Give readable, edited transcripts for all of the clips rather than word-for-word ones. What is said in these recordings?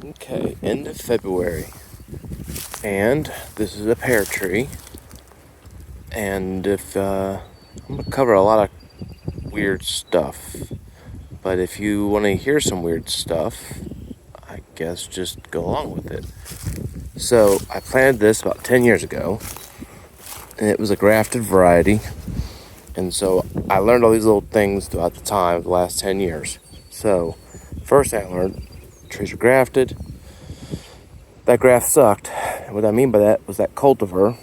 Okay, end of February, and this is a pear tree. And if I'm gonna cover a lot of weird stuff, but if you want to hear some weird stuff, I guess just go along with it. So I planted this about 10 years ago, and it was a grafted variety. And so I learned all these little things throughout the time of the last 10 years. So first thing I learned, trees are grafted. That graft sucked. And what I mean by that was that cultivar,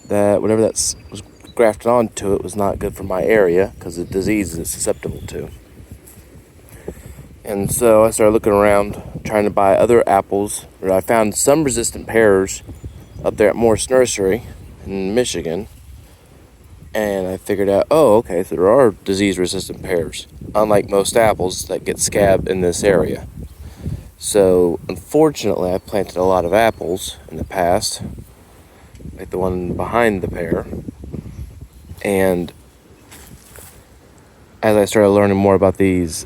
that whatever that was grafted onto it was not good for my area because of the diseases it's susceptible to. And so I started looking around trying to buy other apples. I found some resistant pears up there at Morris Nursery in Michigan. And I figured out, oh, okay, so there are disease-resistant pears, unlike most apples that get scabbed in this area. So, unfortunately, I planted a lot of apples in the past, like the one behind the pear. And as I started learning more about these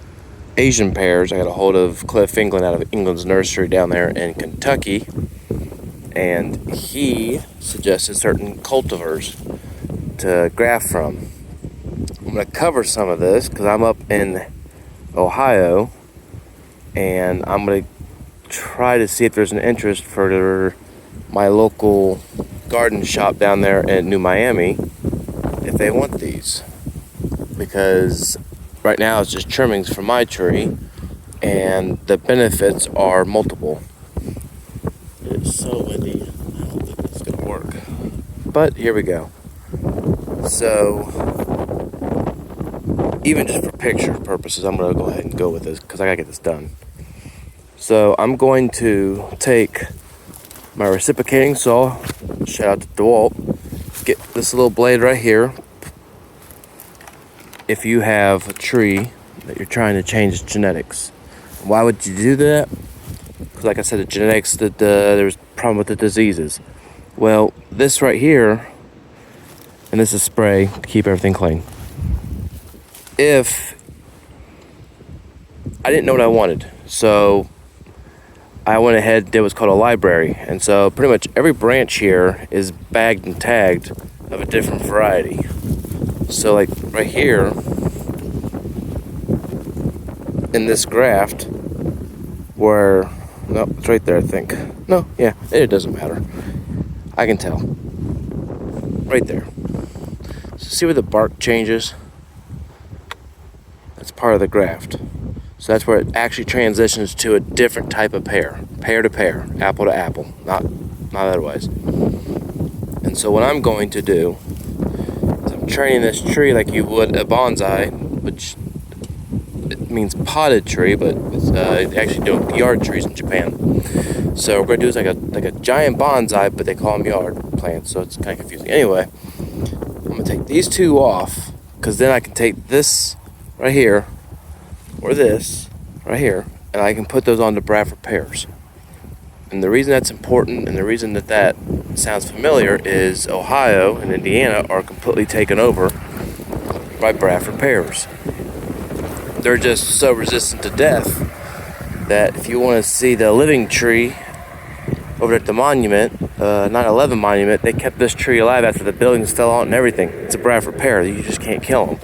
Asian pears, I got a hold of Cliff England out of England's nursery down there in Kentucky. And he suggested certain cultivars to graft from. I'm going to cover some of this because I'm up in Ohio, and I'm going to try to see if there's an interest for my local garden shop down there in New Miami if they want these, because right now it's just trimmings from my tree and the benefits are multiple. It's so windy, I don't think it's going to work, but here we go. So, even just for picture purposes, I'm going to go ahead and go with this because I got to get this done. So, I'm going to take my reciprocating saw, shout out to DeWalt, get this little blade right here. If you have a tree that you're trying to change genetics, why would you do that? Because like I said, the genetics, there's a problem with the diseases. Well, this right here, and this is spray to keep everything clean. If I didn't know what I wanted, so I went ahead and did what's called a library. And so pretty much every branch here is bagged and tagged of a different variety. So like right here, in this graft, where, no, it's right there I think. No, yeah, it doesn't matter. I can tell. Right there. So see where the bark changes? That's part of the graft. So that's where it actually transitions to a different type of pear. Pear to pear, apple to apple, not otherwise. And so what I'm going to do is I'm training this tree like you would a bonsai, which it means potted tree, but they actually do yard trees in Japan. So what we're going to do is like a giant bonsai, but they call them yard plants, so it's kind of confusing. Anyway, I'm going to take these two off, because then I can take this right here, or this right here, and I can put those on the Bradford pears. And the reason that's important, and the reason that sounds familiar, is Ohio and Indiana are completely taken over by Bradford pears. They're just so resistant to death that if you want to see the living tree over at the monument, 9/11 monument, they kept this tree alive after the buildings fell out and everything. It's a Bradford pear. You just can't kill them.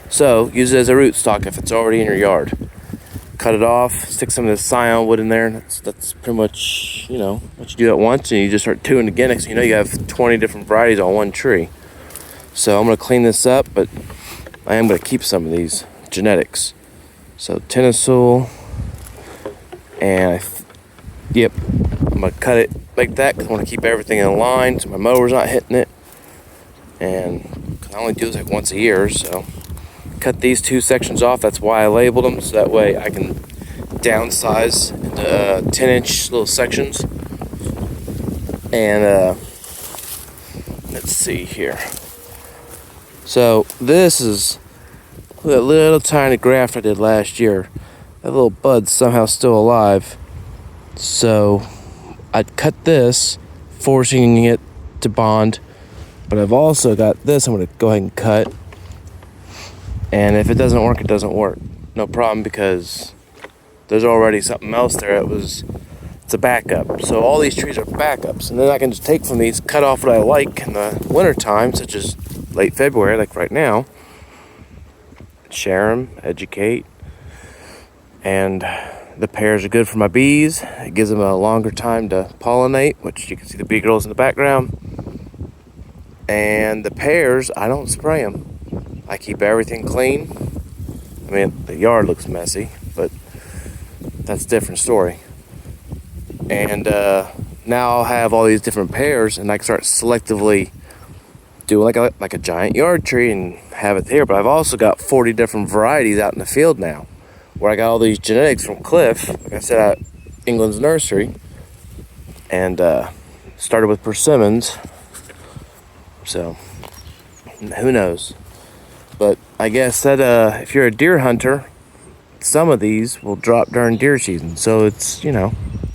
So use it as a rootstock if it's already in your yard. Cut it off, stick some of this scion wood in there, and that's pretty much, what you do at once, and you just start doing it again. Next thing you know, you have 20 different varieties on one tree. So I'm going to clean this up, but I am going to keep some of these genetics. So Tennesul, and I'm going to cut it like that because I want to keep everything in line so my mower's not hitting it. And I only do this like once a year, so cut these two sections off. That's why I labeled them, so that way I can downsize into 10-inch little sections. And let's see here. So this is that little tiny graft I did last year. That little bud's somehow still alive. So I'd cut this, forcing it to bond. But I've also got this I'm going to go ahead and cut. And if it doesn't work, it doesn't work. No problem, because there's already something else there that was it's a backup. So all these trees are backups, and then I can just take from these, cut off what I like in the winter time, such as late February, like right now, share them, educate, and the pears are good for my bees. It gives them a longer time to pollinate, which you can see the bee girls in the background. And the pears, I don't spray them. I keep everything clean. I mean, the yard looks messy, but that's a different story. And now I'll have all these different pears, and I can start selectively doing like a giant yard tree and have it there. But I've also got 40 different varieties out in the field now, where I got all these genetics from Cliff, like I said, at England's nursery, and started with persimmons. So who knows? But I guess that if you're a deer hunter, some of these will drop during deer season. So it's,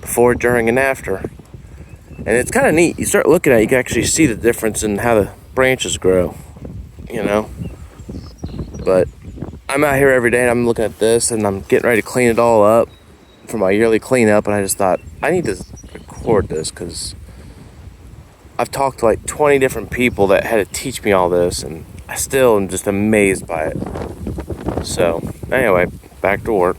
before, during, and after. And it's kind of neat. You start looking at it, you can actually see the difference in how the branches grow, But I'm out here every day and I'm looking at this and I'm getting ready to clean it all up for my yearly cleanup. And I just thought, I need to record this because I've talked to like 20 different people that had to teach me all this, and I still am just amazed by it. So, anyway, back to work.